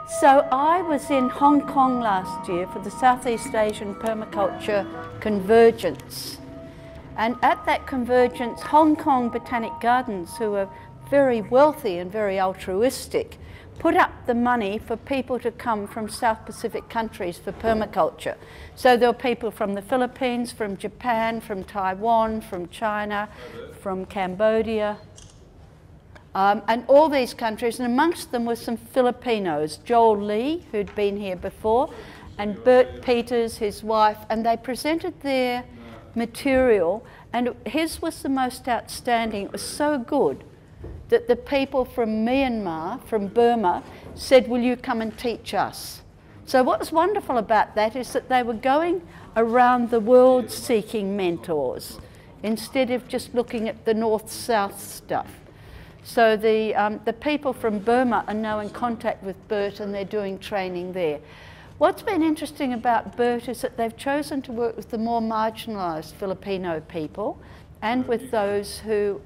So I was in Hong Kong last year for the Southeast Asian Permaculture Convergence. And at that convergence, Hong Kong Botanic Gardens, who are very wealthy and very altruistic, put up the money for people to come from South Pacific countries for permaculture. So there were people from the Philippines, from Japan, from Taiwan, from China, from Cambodia, and all these countries, and amongst them were some Filipinos, Joel Lee, who'd been here before, and Bert, Peeters, his wife, and they presented their material, and his was the most outstanding. It was so good that the people from Myanmar, from Burma, said, will you come and teach us? So what was wonderful about that is that they were going around the world seeking mentors instead of just looking at the north-south stuff. So the people from Burma are now in contact with Bert and they're doing training there. What's been interesting about Bert is that they've chosen to work with the more marginalised Filipino people and with those who,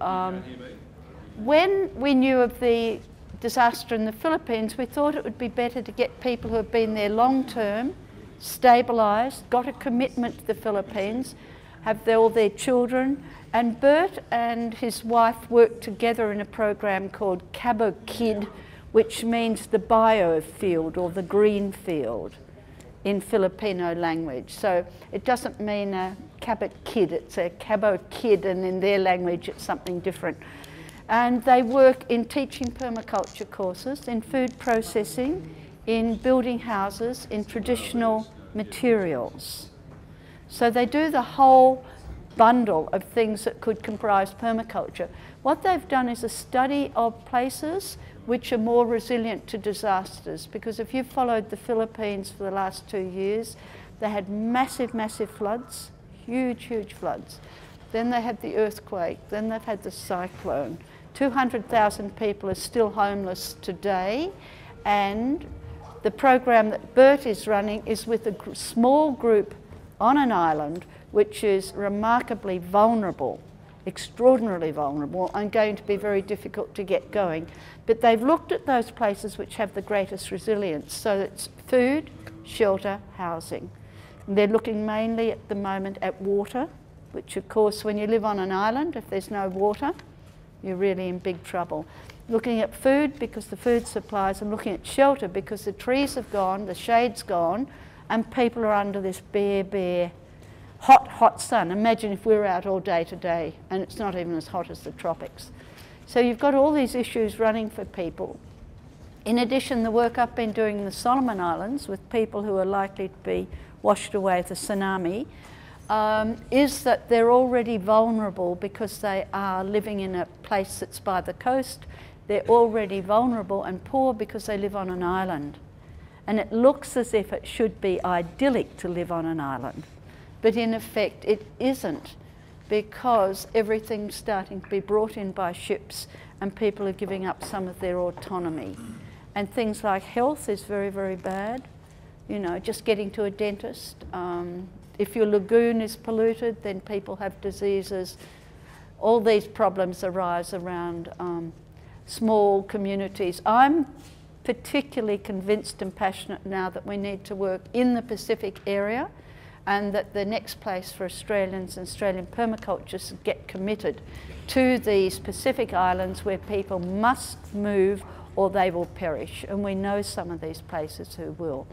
when we knew of the disaster in the Philippines, we thought it would be better to get people who have been there long term, stabilised, got a commitment to the Philippines, have all their children. And Bert and his wife worked together in a program called Cabo Kid, which means the biofield or the green field in Filipino language. So it doesn't mean a Cabot Kid, it's a Cabo Kid, and in their language it's something different. And they work in teaching permaculture courses, in food processing, in building houses, in traditional materials. So they do the whole bundle of things that could comprise permaculture. What they've done is a study of places which are more resilient to disasters, because if you've followed the Philippines for the last 2 years, they had massive, massive floods, huge, huge floods. Then they had the earthquake, then they've had the cyclone. 200,000 people are still homeless today, and the program that Bert is running is with a small group on an island which is remarkably vulnerable, extraordinarily vulnerable, and going to be very difficult to get going. But they've looked at those places which have the greatest resilience, so it's food, shelter, housing. And they're looking mainly at the moment at water, which of course when you live on an island, if there's no water, you're really in big trouble. Looking at food because the food supplies, and looking at shelter because the trees have gone, the shade's gone, and people are under this bare, hot, hot sun. Imagine if we were out all day today and it's not even as hot as the tropics. So you've got all these issues running for people. In addition, the work I've been doing in the Soloman Islands with people who are likely to be washed away with a tsunami is that they're already vulnerable because they are living in a place that's by the coast. They're already vulnerable and poor because they live on an island. And it looks as if it should be idyllic to live on an island. But in effect, it isn't, because everything's starting to be brought in by ships and people are giving up some of their autonomy. And things like health is very, very bad. You know, just getting to a dentist. If your lagoon is polluted, then people have diseases. All these problems arise around small communities. I'm particularly convinced and passionate now that we need to work in the Pacific area, and that the next place for Australians and Australian permaculturists to get committed to these Pacific islands where people must move or they will perish. And we know some of these places who will.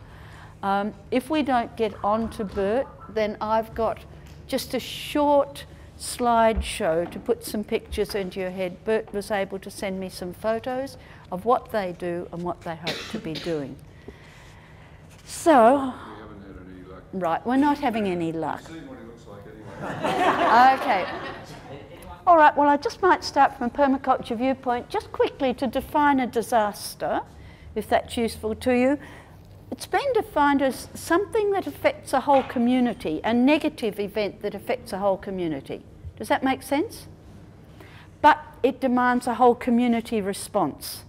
If we don't get on to Bert, then I've got just a short slideshow to put some pictures into your head. Bert was able to send me some photos of what they do and what they hope to be doing. So, right, we're not having any luck. I've seen what he looks like anyway. Okay. All right, well, I just might start from a permaculture viewpoint, just quickly to define a disaster, if that's useful to you. It's been defined as something that affects a whole community, a negative event that affects a whole community. Does that make sense? But it demands a whole community response.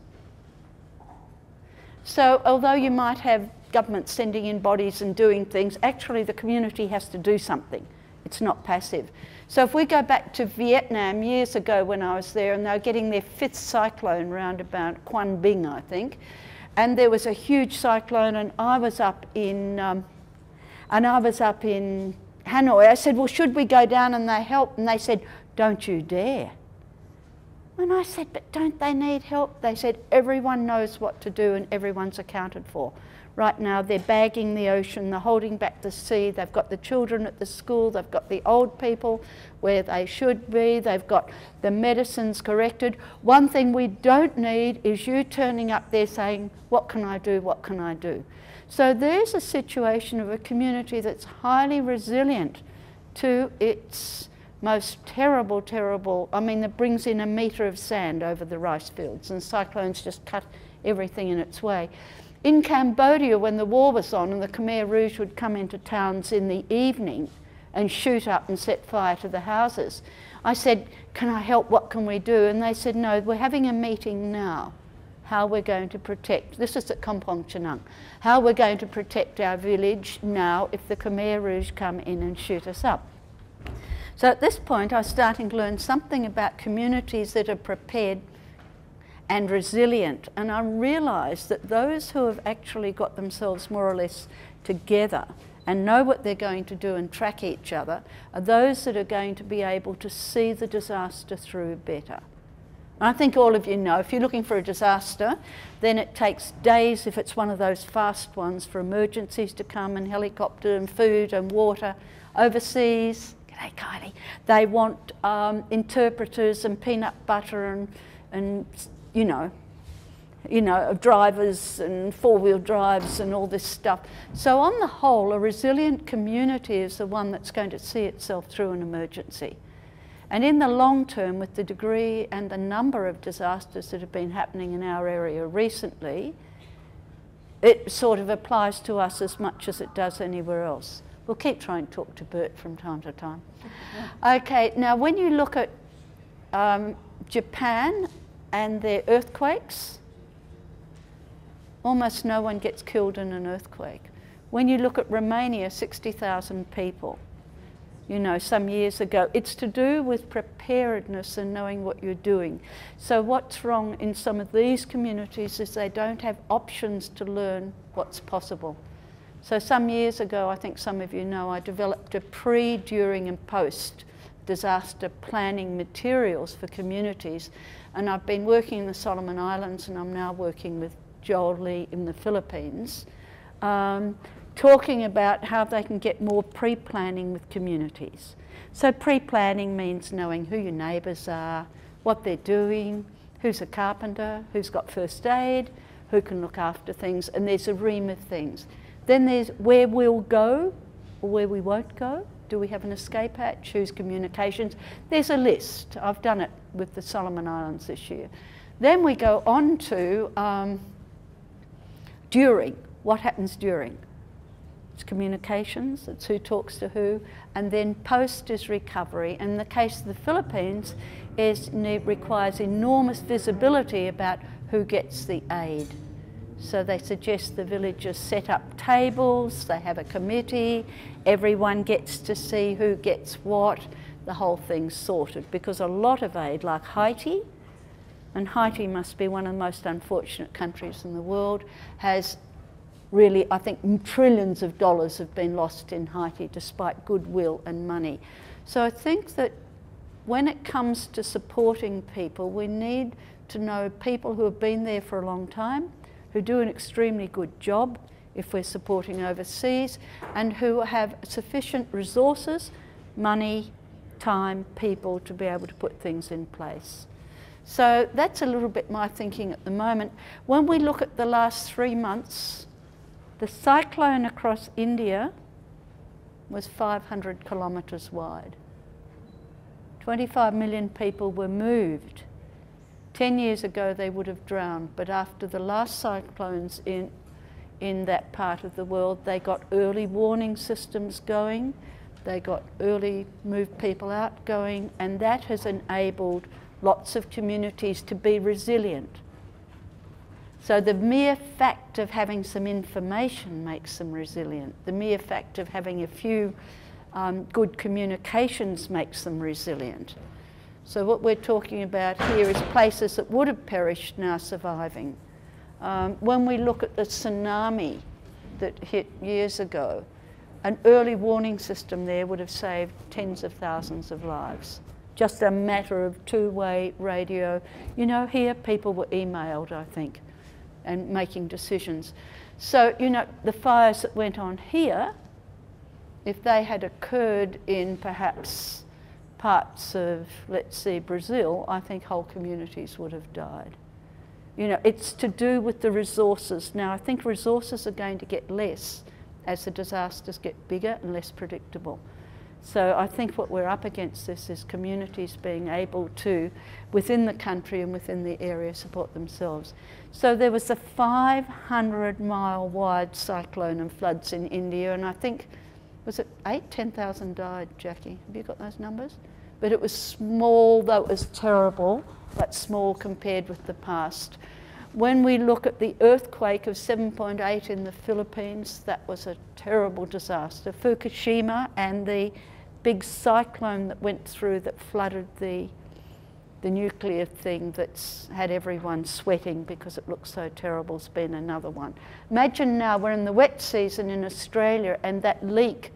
So although you might have government sending in bodies and doing things, actually the community has to do something. It's not passive. So if we go back to Vietnam years ago when I was there, and they were getting their 5th cyclone round about Quang Binh, I think, and there was a huge cyclone, and I was up in Hanoi. I said, well, should we go down and they help? And they said, don't you dare. And I said, but don't they need help? They said, everyone knows what to do and everyone's accounted for. Right now they're bagging the ocean, they're holding back the sea, they've got the children at the school, they've got the old people where they should be, they've got the medicines corrected. One thing we don't need is you turning up there saying, what can I do, what can I do? So there's a situation of a community that's highly resilient to its most terrible, I mean, that brings in a metre of sand over the rice fields and cyclones just cut everything in its way. In Cambodia, when the war was on and the Khmer Rouge would come into towns in the evening and shoot up and set fire to the houses, I said, can I help, what can we do? And they said, no, we're having a meeting now, how we're going to protect, this is at Kampong Chhnang, how we're going to protect our village now if the Khmer Rouge come in and shoot us up. So at this point, I was starting to learn something about communities that are prepared and resilient, and I realised that those who have actually got themselves more or less together and know what they're going to do and track each other are those that are going to be able to see the disaster through better. And I think all of you know, if you're looking for a disaster, then it takes days, if it's one of those fast ones, for emergencies to come and helicopter and food and water. Overseas, g'day Kylie, they want interpreters and peanut butter and you know, drivers and four-wheel drives and all this stuff. So on the whole, a resilient community is the one that's going to see itself through an emergency. And in the long term, with the degree and the number of disasters that have been happening in our area recently, it sort of applies to us as much as it does anywhere else. We'll keep trying to talk to Bert from time to time. Okay, now when you look at Japan and their earthquakes, almost no one gets killed in an earthquake. When you look at Romania, 60,000 people, you know, some years ago. It's to do with preparedness and knowing what you're doing. So what's wrong in some of these communities is they don't have options to learn what's possible. So some years ago, I think some of you know, I developed a pre, during and post disaster planning materials for communities. And I've been working in the Soloman Islands, and I'm now working with Joel Lee in the Philippines, talking about how they can get more pre-planning with communities. So pre-planning means knowing who your neighbours are, what they're doing, who's a carpenter, who's got first aid, who can look after things, and there's a ream of things. Then there's where we'll go or where we won't go. Do we have an escape hatch? Whose communications? There's a list. I've done it with the Soloman Islands this year. Then we go on to during. What happens during? It's communications, it's who talks to who, and then post is recovery. And in the case of the Philippines, it requires enormous visibility about who gets the aid. So they suggest the villagers set up tables, they have a committee, everyone gets to see who gets what, the whole thing's sorted. Because a lot of aid, like Haiti, and Haiti must be one of the most unfortunate countries in the world, has really, I think, trillions of dollars have been lost in Haiti despite goodwill and money. So I think that when it comes to supporting people, we need to know people who have been there for a long time, who do an extremely good job if we're supporting overseas, and who have sufficient resources, money, time, people to be able to put things in place. So that's a little bit my thinking at the moment. When we look at the last 3 months, the cyclone across India was 500 kilometres wide. 25 million people were moved. 10 years ago they would have drowned, but after the last cyclones in that part of the world, they got early warning systems going, they got early moved people out going, and that has enabled lots of communities to be resilient. So the mere fact of having some information makes them resilient. The mere fact of having a few good communications makes them resilient. So what we're talking about here is places that would have perished now surviving. When we look at the tsunami that hit years ago, an early warning system there would have saved tens of thousands of lives. Just a matter of two-way radio. You know, here people were emailed, I think, and making decisions. So, you know, the fires that went on here, if they had occurred in perhaps parts of, let's see, Brazil, I think whole communities would have died. You know, it's to do with the resources. Now, I think resources are going to get less as the disasters get bigger and less predictable. So I think what we're up against this is communities being able to, within the country and within the area, support themselves. So there was a 500-mile wide cyclone and floods in India, and I think, was it 10,000 died, Jackie? Have you got those numbers? But it was small, though it was terrible, but small compared with the past. When we look at the earthquake of 7.8 in the Philippines, that was a terrible disaster. Fukushima and the big cyclone that went through that flooded the nuclear thing that's had everyone sweating because it looks so terrible has been another one. Imagine now we're in the wet season in Australia and that leak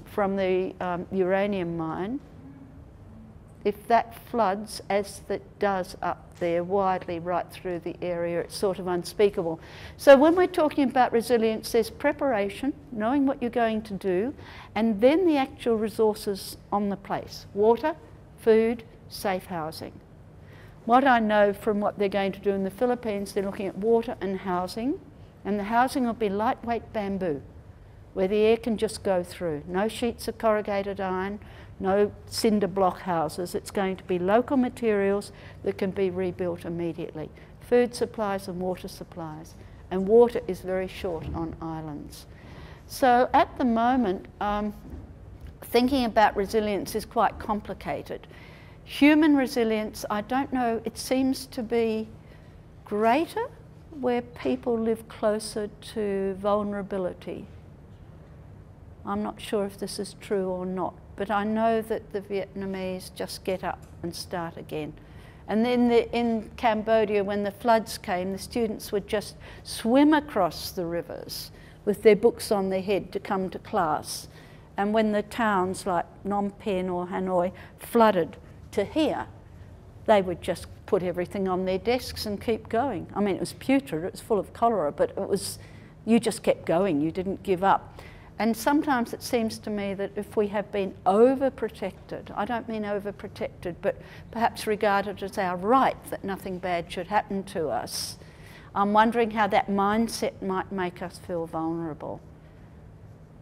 from the uranium mine, if that floods as it does up there widely right through the area, it's sort of unspeakable. So when we're talking about resilience, there's preparation, knowing what you're going to do, and then the actual resources on the place: water, food, safe housing. What I know from what they're going to do in the Philippines, they're looking at water and housing, and the housing will be lightweight bamboo, where the air can just go through. No sheets of corrugated iron, no cinder block houses. It's going to be local materials that can be rebuilt immediately. Food supplies and water supplies. And water is very short on islands. So at the moment, thinking about resilience is quite complicated. Human resilience, I don't know, it seems to be greater where people live closer to vulnerability. I'm not sure if this is true or not, but I know that the Vietnamese just get up and start again. And then in Cambodia, when the floods came, the students would just swim across the rivers with their books on their head to come to class. And when the towns like Phnom Penh or Hanoi flooded to here, they would just put everything on their desks and keep going. I mean, it was putrid, it was full of cholera, but it was, you just kept going, you didn't give up. And sometimes it seems to me that if we have been overprotected, I don't mean overprotected, but perhaps regarded as our right that nothing bad should happen to us, I'm wondering how that mindset might make us feel vulnerable.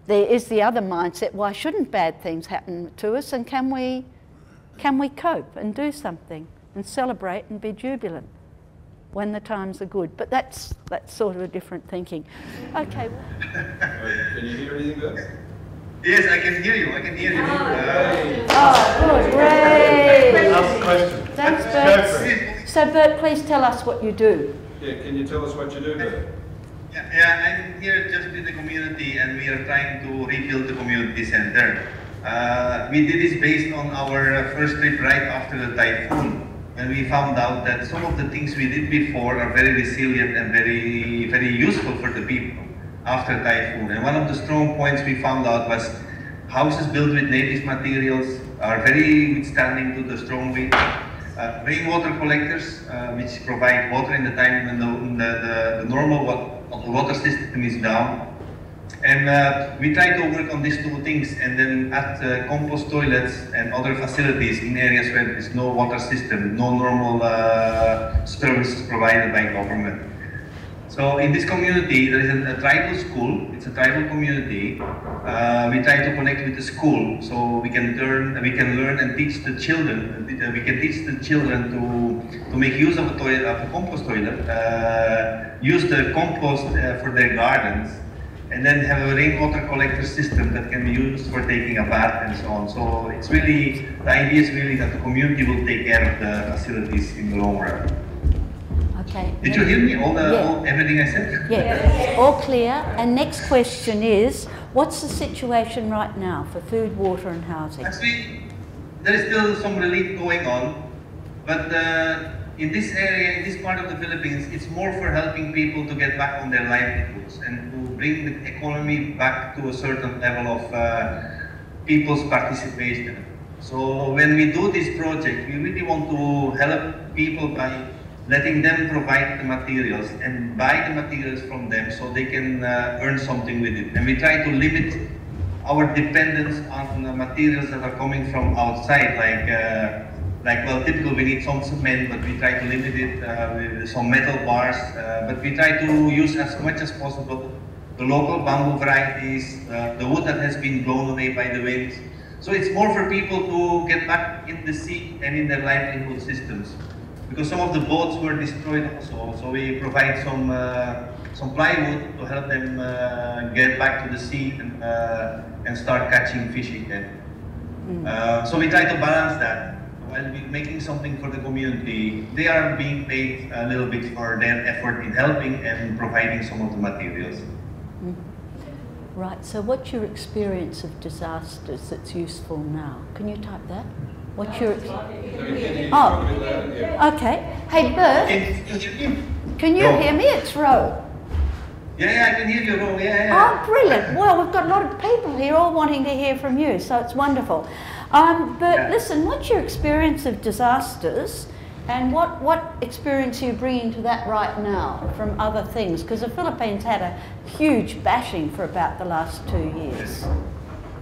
There is the other mindset, why shouldn't bad things happen to us, and can we cope and do something and celebrate and be jubilant when the times are good? But that's sort of a different thinking. Okay. Can you hear anything, Bert? Yes, I can hear you. I can hear you. Oh, good, great. Ask a question. Thanks, Bert. So, Bert, please tell us what you do. Yeah, can you tell us what you do, Bert? Yeah, I'm here just with the community, and we are trying to rebuild the community center. We did this based on our first trip right after the typhoon, when we found out that some of the things we did before are very resilient and very, very useful for the people after typhoon. And one of the strong points we found out was houses built with native materials are very withstanding to the strong wind. Rainwater collectors, which provide water in the time when the normal water system is down. And we try to work on these two things, and then add compost toilets and other facilities in areas where there is no water system, no normal services provided by government. So in this community, there is a tribal school. It's a tribal community. We try to connect with the school so we can learn and teach the children. We can teach the children to make use of a compost toilet, use the compost for their gardens, and then have a rainwater collector system that can be used for taking a bath and so on. So it's really, the idea is really that the community will take care of the facilities in the long run. Okay. Did you hear me? Everything I said? Yeah, all clear. And next question is, what's the situation right now for food, water and housing? Actually, there is still some relief going on, but in this area, in this part of the Philippines, it's more for helping people to get back on their livelihoods and to bring the economy back to a certain level of people's participation. So when we do this project, we really want to help people by letting them provide the materials and buy the materials from them so they can earn something with it. And we try to limit our dependence on the materials that are coming from outside, well, typically we need some cement, but we try to limit it with some metal bars. But we try to use as much as possible the local bamboo varieties, the wood that has been blown away by the wind. So it's more for people to get back in the sea and in their livelihood systems. Because some of the boats were destroyed also, so we provide some plywood to help them get back to the sea and start catching fish again. So we try to balance that. While we're making something for the community, they are being paid a little bit for their effort in helping and providing some of the materials. Right, so what's your experience of disasters that's useful now? Can you type that? What's your... Oh, okay. Hey, Bert, can you hear me? It's Ro. Yeah, I can hear you, Ro. Yeah. Oh, brilliant. Well, we've got a lot of people here all wanting to hear from you, so it's wonderful. But listen, what's your experience of disasters, and what experience are you bringing to that right now from other things? Because the Philippines had a huge bashing for about the last 2 years.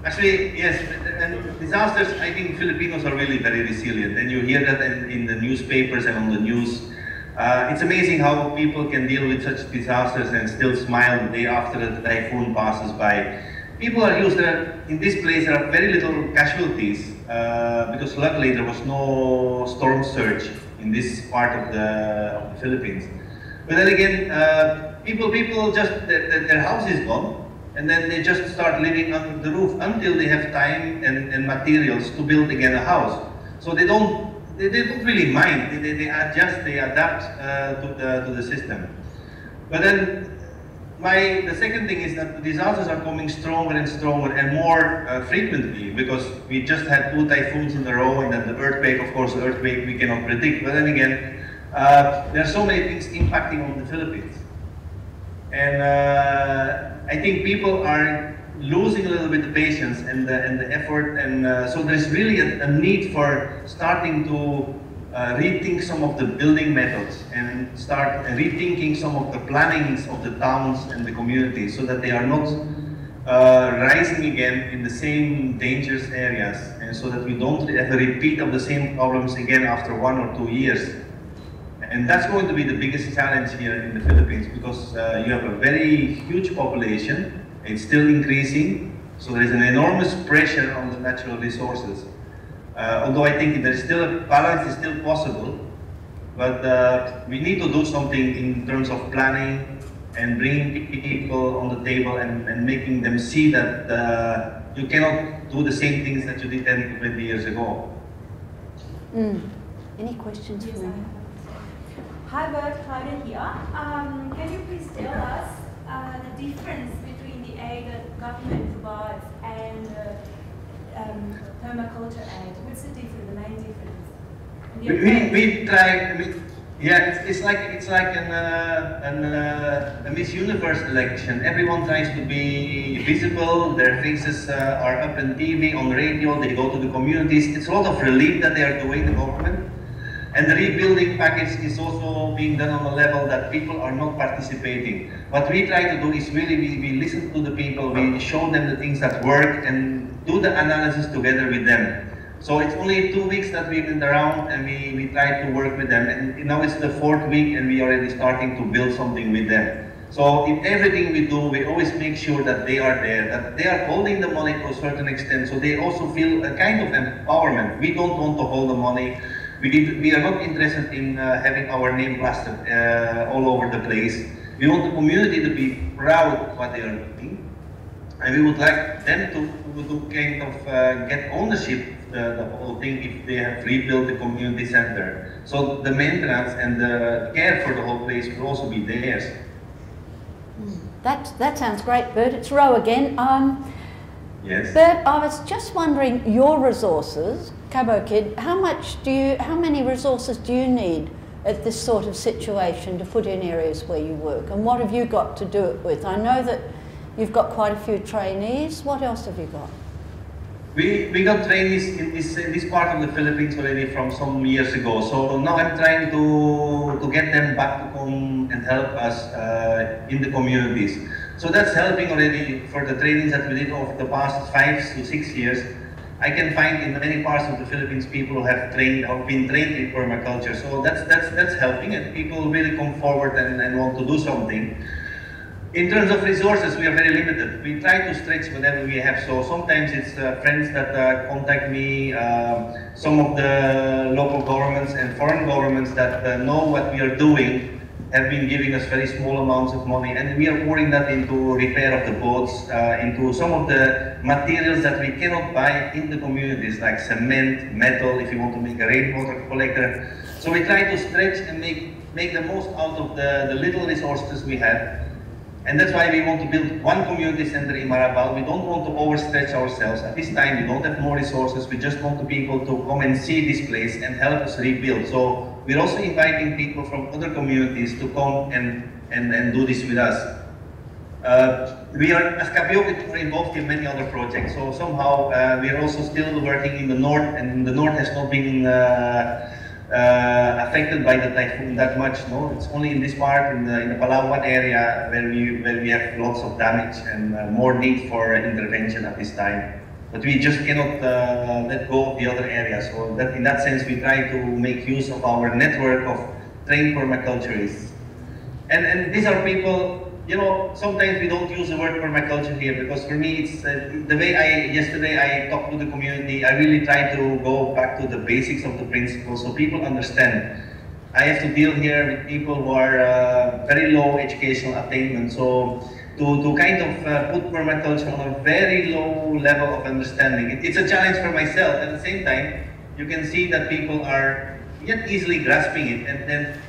Actually, yes, and disasters, I think Filipinos are really very resilient, and you hear that in the newspapers and on the news. It's amazing how people can deal with such disasters and still smile the day after the typhoon passes by. People are used to, in this place there are very little casualties because luckily there was no storm surge in this part of the Philippines. But then again, people just, their house is gone, and then they just start living under the roof until they have time and materials to build again a house. So they don't really mind. They adjust, they adapt to the system. But then the second thing is that the disasters are coming stronger and stronger and more frequently, because we just had 2 typhoons in a row, and then the earthquake. Of course, the earthquake we cannot predict. But then again, there are so many things impacting on the Philippines, and I think people are losing a little bit of patience and the effort, and so there's really a need for starting to rethink some of the building methods and start rethinking some of the plannings of the towns and the communities, so that they are not rising again in the same dangerous areas, and so that we don't have a repeat of the same problems again after 1 or 2 years. And that's going to be the biggest challenge here in the Philippines, because you have a very huge population. It's still increasing, so there is an enormous pressure on the natural resources. Although I think there is still a balance, is still possible, but we need to do something in terms of planning and bringing people on the table and making them see that you cannot do the same things that you did 10 to 20 years ago. Any questions for me? Hi Bert, Claudia here. Can you please tell us the difference between the aid that government provides and permaculture aid? What's the difference, the main difference? We try, yeah, it's like a Miss Universe election. Everyone tries to be visible, their faces are up on TV, on radio, they go to the communities. It's a lot of relief that they are doing, the government. And the rebuilding package is also being done on a level that people are not participating. What we try to do is really, we listen to the people, we show them the things that work and do the analysis together with them. So it's only 2 weeks that we've been around, and we try to work with them. And now it's the 4th week, and we are already starting to build something with them. So in everything we do, we always make sure that they are there, that they are holding the money to a certain extent, so they also feel a kind of empowerment. We don't want to hold the money. We are not interested in having our name plastered all over the place. We want the community to be proud of what they are doing, and we would like them to kind of get ownership of the whole thing if they have rebuilt the community center. So the maintenance and the care for the whole place will also be theirs. That sounds great, Bert. It's Ro again. Yes. Bert, I was just wondering, your resources, Cabo Kid, how many resources do you need at this sort of situation to put in areas where you work? And what have you got to do it with? I know that you've got quite a few trainees. What else have you got? We got trainees in this part of the Philippines already from some years ago. So now I'm trying to get them back to come and help us in the communities. So that's helping already for the trainings that we did over the past 5 to 6 years. I can find in many parts of the Philippines people who have trained or been trained in permaculture. So that's helping, and people really come forward and want to do something. In terms of resources, we are very limited. We try to stretch whatever we have. So sometimes it's friends that contact me, some of the local governments and foreign governments that know what we are doing have been giving us very small amounts of money, and we are pouring that into repair of the boats, into some of the materials that we cannot buy in the communities, like cement, metal, if you want to make a rainwater collector. So we try to stretch and make the most out of the little resources we have. And that's why we want to build one community center in Marabal. We don't want to overstretch ourselves. At this time, we don't have more resources. We just want to be able to come and see this place and help us rebuild. So we're also inviting people from other communities to come and do this with us. We are, as Kapioki, we're involved in many other projects. So somehow we are also still working in the north, and the north has not been affected by the typhoon that much. No, it's only in this part, in the Palawan area, where we have lots of damage and more need for intervention at this time. But we just cannot let go of the other areas. So that, in that sense, we try to make use of our network of trained permaculturists. And these are people. You know, sometimes we don't use the word permaculture here, because for me, it's the way yesterday I talked to the community. I really try to go back to the basics of the principles so people understand. I have to deal here with people who are very low educational attainment. So to kind of put permaculture on a very low level of understanding, it's a challenge for myself. At the same time, you can see that people are yet easily grasping it, and then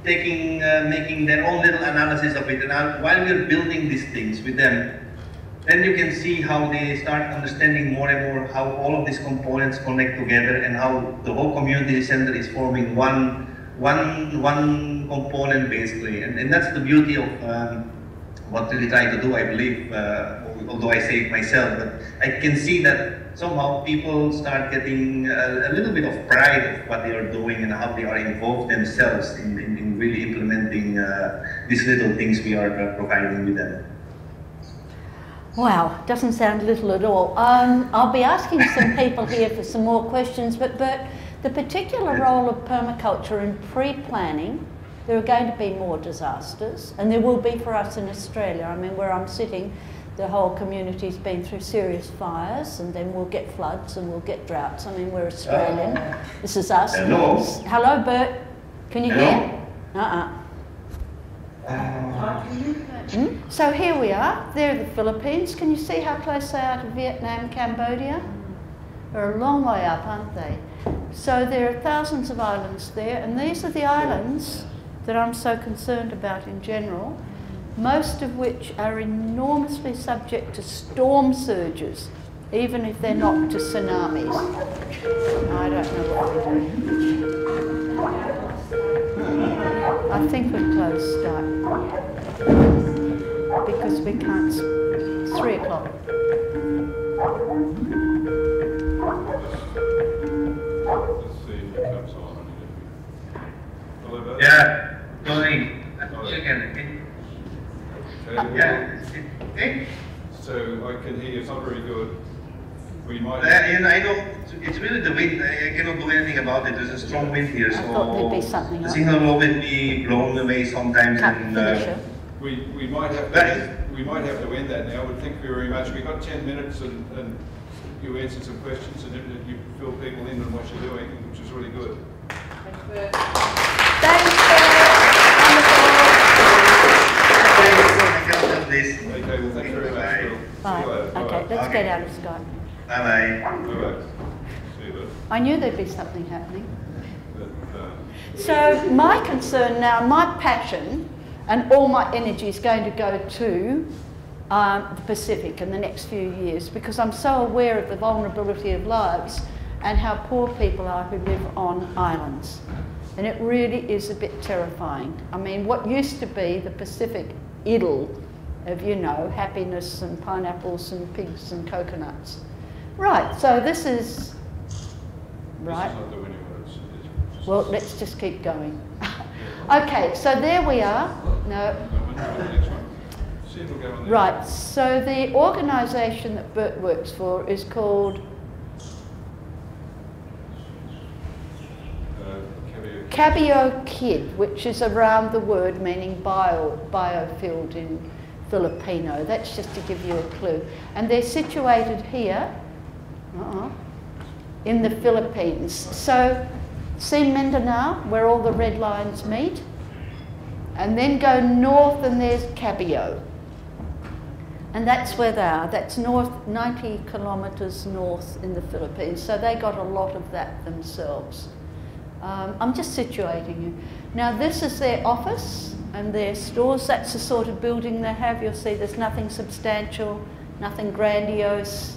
making their own little analysis of it. And while we're building these things with them, then you can see how they start understanding more and more how all of these components connect together, and how the whole community center is forming one component basically. And that's the beauty of what we try to do, I believe, although I say it myself, but I can see that somehow people start getting a little bit of pride of what they are doing and how they are involved themselves in really implementing these little things we are providing with them. Wow, doesn't sound little at all. I'll be asking some people here for some more questions, but Bert, the particular role of permaculture in pre-planning, there are going to be more disasters, and there will be for us in Australia. I mean, where I'm sitting, the whole community's been through serious fires, and then we'll get floods and we'll get droughts. I mean, we're Australian. This is us. Hello. Hello, Bert. Can you hear? So here we are. There are the Philippines. Can you see how close they are to Vietnam, Cambodia? They're a long way up, aren't they? So there are thousands of islands there, and these are the islands that I'm so concerned about in general, most of which are enormously subject to storm surges, even if they're not to tsunamis. I don't know what we're doing. I think we're closed Skype because we can't. 3 o'clock. Let's see if it comes on. Hello, Bert? Yeah, going. Chicken. Yeah. Okay. So I can hear you. It's not very good. We might. And I don't. It's really the wind. I cannot do anything about it. There's a strong wind here, so I thought there'd be something the signal will always be blown away sometimes. Can't finish it. We might have to end that now. But thank you very much. We've got 10 minutes, and you answered some questions, and you fill people in on what you're doing, which is really good. Thanks, Bert. This. Okay, well, thanks very much. Bye. Bye. See you later. Okay, let's Okay. get out of Skype. Bye-bye. Bye-bye. See you, Bert. I knew there'd be something happening. But, So my concern now, my passion and all my energy is going to go to the Pacific in the next few years, because I'm so aware of the vulnerability of lives and how poor people are who live on islands. And it really is a bit terrifying. I mean, what used to be the Pacific idyll of, you know, happiness and pineapples and pigs and coconuts. Right, so this is, right. This is not the winning one, it's Well, let's just keep going. Okay, so there we are. No. the next one. See if we'll go on there. Right, so the organisation that Bert works for is called Cabio Kid, which is a round the word meaning biofield in Filipino. That's just to give you a clue. And they're situated here in the Philippines. So see Mindanao, where all the red lines meet? And then go north and there's Cabio. And that's where they are. That's north, 90 kilometres north in the Philippines. So they got a lot of that themselves. I'm just situating you. Now this is their office and their stores. That's the sort of building they have. You'll see there's nothing substantial, nothing grandiose.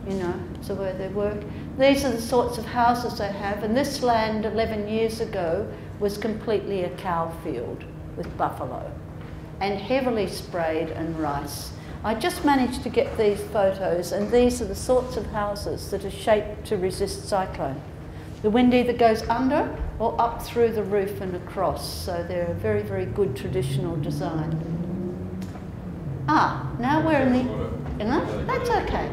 You know, it's the way they work. These are the sorts of houses they have. And this land 11 years ago was completely a cow field with buffalo and heavily sprayed and rice. I just managed to get these photos, and these are the sorts of houses that are shaped to resist cyclone. The wind either goes under or up through the roof and across, so they're a very, very good traditional design. Now we're in the... No, that's okay.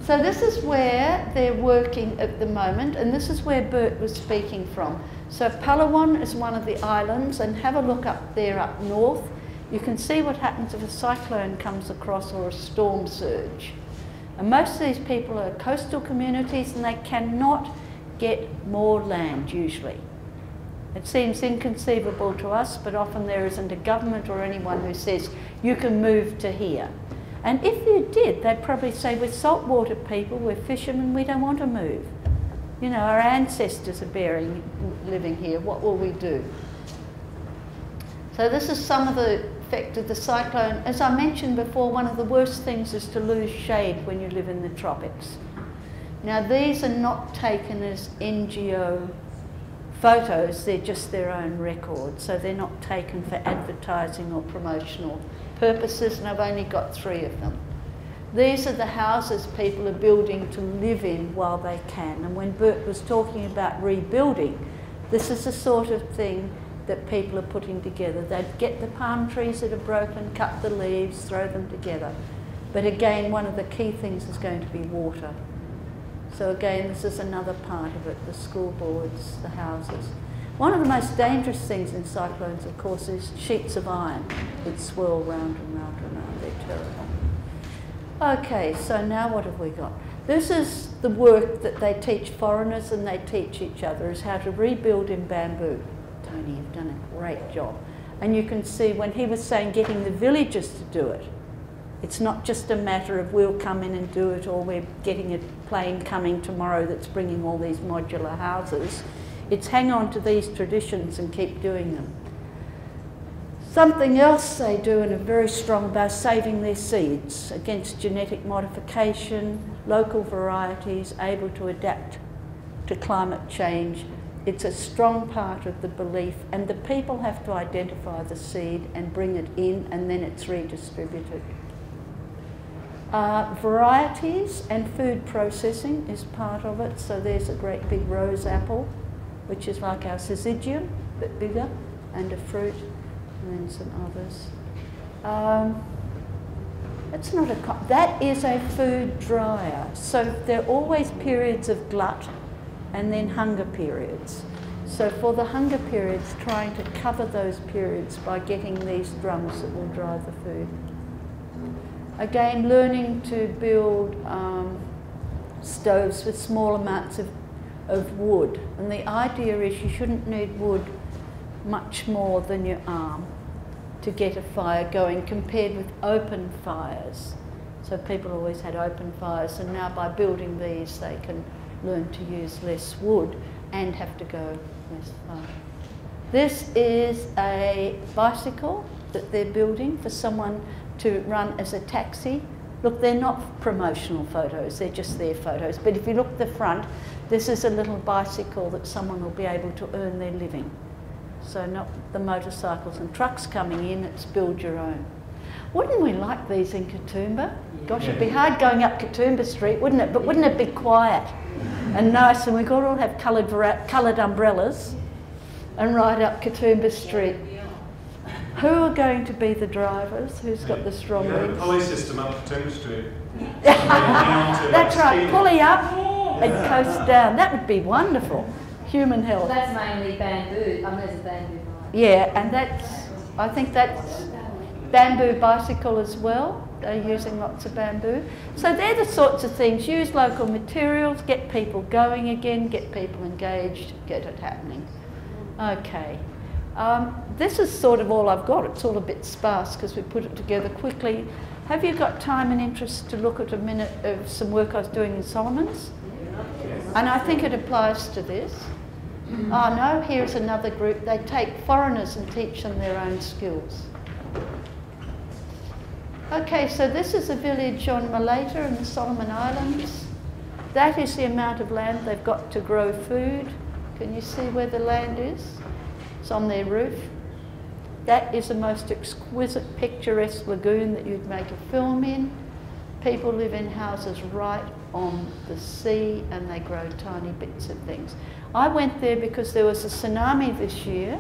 So this is where they're working at the moment, and this is where Bert was speaking from. So Palawan is one of the islands, and have a look up there up north. You can see what happens if a cyclone comes across or a storm surge. And most of these people are coastal communities, and they cannot get more land usually. It seems inconceivable to us, but often there isn't a government or anyone who says you can move to here. And if you did, they'd probably say, we're saltwater people, we're fishermen, we don't want to move. You know, our ancestors are living here, what will we do? So this is some of the effect of the cyclone. As I mentioned before, one of the worst things is to lose shade when you live in the tropics. Now these are not taken as NGO photos, they're just their own record, so they're not taken for advertising or promotional purposes, and I've only got 3 of them. These are the houses people are building to live in while they can, and when Bert was talking about rebuilding, this is the sort of thing that people are putting together. They'd get the palm trees that are broken, cut the leaves, throw them together. But again, one of the key things is going to be water. So again, this is another part of it, the school boards, the houses. One of the most dangerous things in cyclones, of course, is sheets of iron that swirl round and round and round. They're terrible. Okay, so now what have we got? This is the work that they teach foreigners and they teach each other, is how to rebuild in bamboo. Tony, you've done a great job. And you can see when he was saying getting the villagers to do it, it's not just a matter of we'll come in and do it, or we're getting a plane coming tomorrow that's bringing all these modular houses. It's hang on to these traditions and keep doing them. Something else they do and are very strong about saving their seeds against genetic modification, local varieties, able to adapt to climate change. It's a strong part of the belief, and the people have to identify the seed and bring it in, and then it's redistributed. Varieties and food processing is part of it. So there's a great big rose apple, which is like our syzygium, but bigger, and a fruit, and then some others. It's not a, that is a food dryer. So there are always periods of glut and then hunger periods. So for the hunger periods, trying to cover those periods by getting these drums that will dry the food. Again, learning to build stoves with small amounts of wood. And the idea is you shouldn't need wood much more than your arm to get a fire going compared with open fires. So people always had open fires, and now by building these they can learn to use less wood and have to go less far. This is a bicycle that they're building for someone to run as a taxi. Look, they're not promotional photos, they're just their photos. But if you look at the front, This is a little bicycle that someone will be able to earn their living. So not the motorcycles and trucks coming in, it's build your own. Wouldn't we like these in Katoomba? Gosh, it'd be hard going up Katoomba Street, wouldn't it? But wouldn't it be quiet and nice, and we could all have coloured umbrellas and ride up Katoomba Street. Who are going to be the drivers? Who's got the strong legs? The pulley system up Katoomba Street. That's right, pulley up and coast down. That would be wonderful. Human health. That's mainly bamboo. I mean, there's a bamboo line. Yeah, and I think that's bamboo bicycle as well. They're using lots of bamboo. So they're the sorts of things. Use local materials, get people going again, get people engaged, get it happening. Okay. This is sort of all I've got. It's all a bit sparse because we put it together quickly. Have you got time and interest to look at a minute of some work I was doing in Solomon's? And I think it applies to this. Oh no, here's another group. They take foreigners and teach them their own skills. Okay, so this is a village on Morrow in the Soloman Islands. That is the amount of land they've got to grow food. Can you see where the land is? It's on their roof. That is the most exquisite, picturesque lagoon that you'd make a film in. People live in houses right on the sea and they grow tiny bits of things. I went there because there was a tsunami this year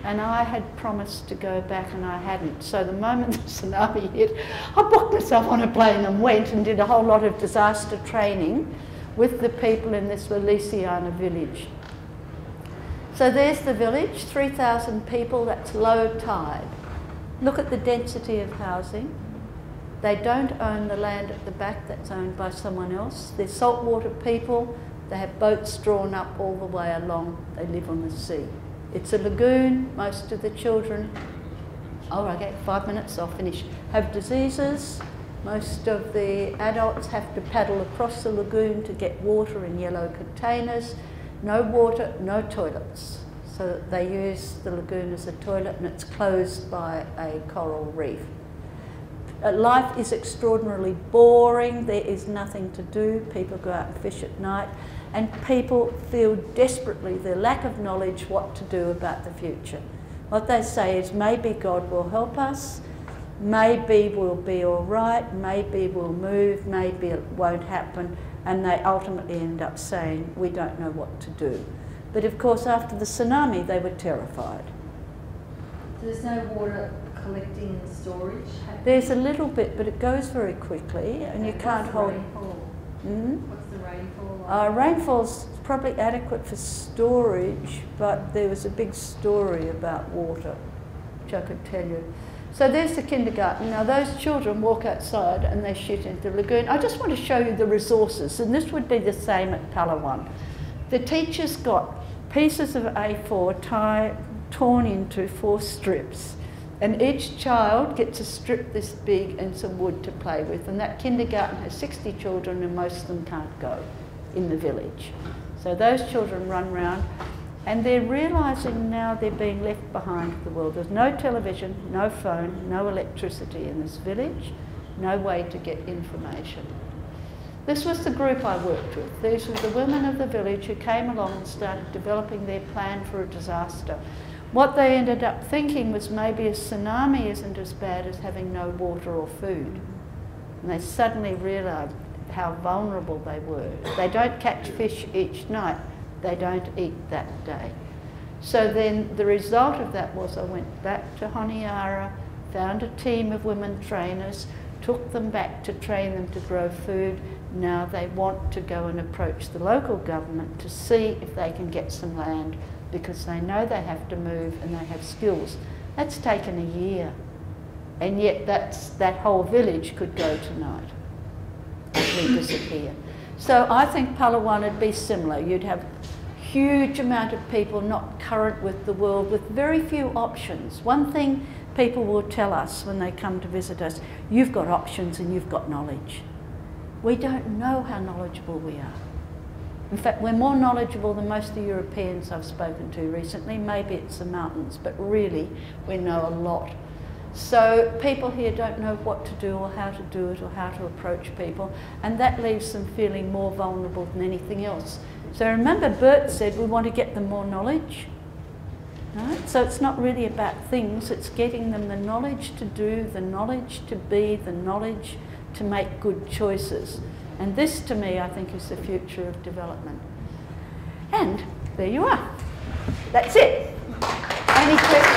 and I had promised to go back and I hadn't. So the moment the tsunami hit, I booked myself on a plane and went and did a whole lot of disaster training with the people in this Louisiana village. So there's the village, 3,000 people, that's low tide. Look at the density of housing. They don't own the land at the back, that's owned by someone else. They're saltwater people, they have boats drawn up all the way along, they live on the sea. It's a lagoon, most of the children, oh okay, 5 minutes, I'll finish, have diseases. Most of the adults have to paddle across the lagoon to get water in yellow containers. No water, no toilets. So they use the lagoon as a toilet and it's closed by a coral reef. Life is extraordinarily boring, there is nothing to do, people go out and fish at night, and people feel desperately their lack of knowledge what to do about the future. What they say is maybe God will help us, maybe we'll be all right, maybe we'll move, maybe it won't happen, and they ultimately end up saying we don't know what to do. But of course after the tsunami they were terrified. So there's no water collecting and storage? There's a little bit, but it goes very quickly, and you can't hold. What's the rainfall like? Rainfall's probably adequate for storage, but there was a big story about water, which I could tell you. So there's the kindergarten. Now those children walk outside and they shoot into the lagoon. I just want to show you the resources, and this would be the same at Palawan. The teachers got pieces of A4 torn into 4 strips, and each child gets a strip this big and some wood to play with, and that kindergarten has 60 children and most of them can't go in the village. So those children run around and they're realising now they're being left behind in the world. There's no television, no phone, no electricity in this village, no way to get information. This was the group I worked with. These were the women of the village who came along and started developing their plan for a disaster. What they ended up thinking was maybe a tsunami isn't as bad as having no water or food. And they suddenly realised how vulnerable they were. They don't catch fish each night, they don't eat that day. So then the result of that was I went back to Honiara, found a team of women trainers, took them back to train them to grow food. Now they want to go and approach the local government to see if they can get some land, because they know they have to move and they have skills. That's taken a year, and yet that whole village could go tonight and disappear. So I think Palawan would be similar. You'd have huge amount of people not current with the world, with very few options. One thing people will tell us when they come to visit us, you've got options and you've got knowledge. We don't know how knowledgeable we are. In fact, we're more knowledgeable than most of the Europeans I've spoken to recently. Maybe it's the mountains, but really we know a lot. So people here don't know what to do or how to do it or how to approach people, and that leaves them feeling more vulnerable than anything else. So remember Bert said we want to get them more knowledge. Right? So it's not really about things, it's getting them the knowledge to do, the knowledge to be, the knowledge to make good choices. And this, to me, I think is the future of development. And there you are. That's it. Any questions?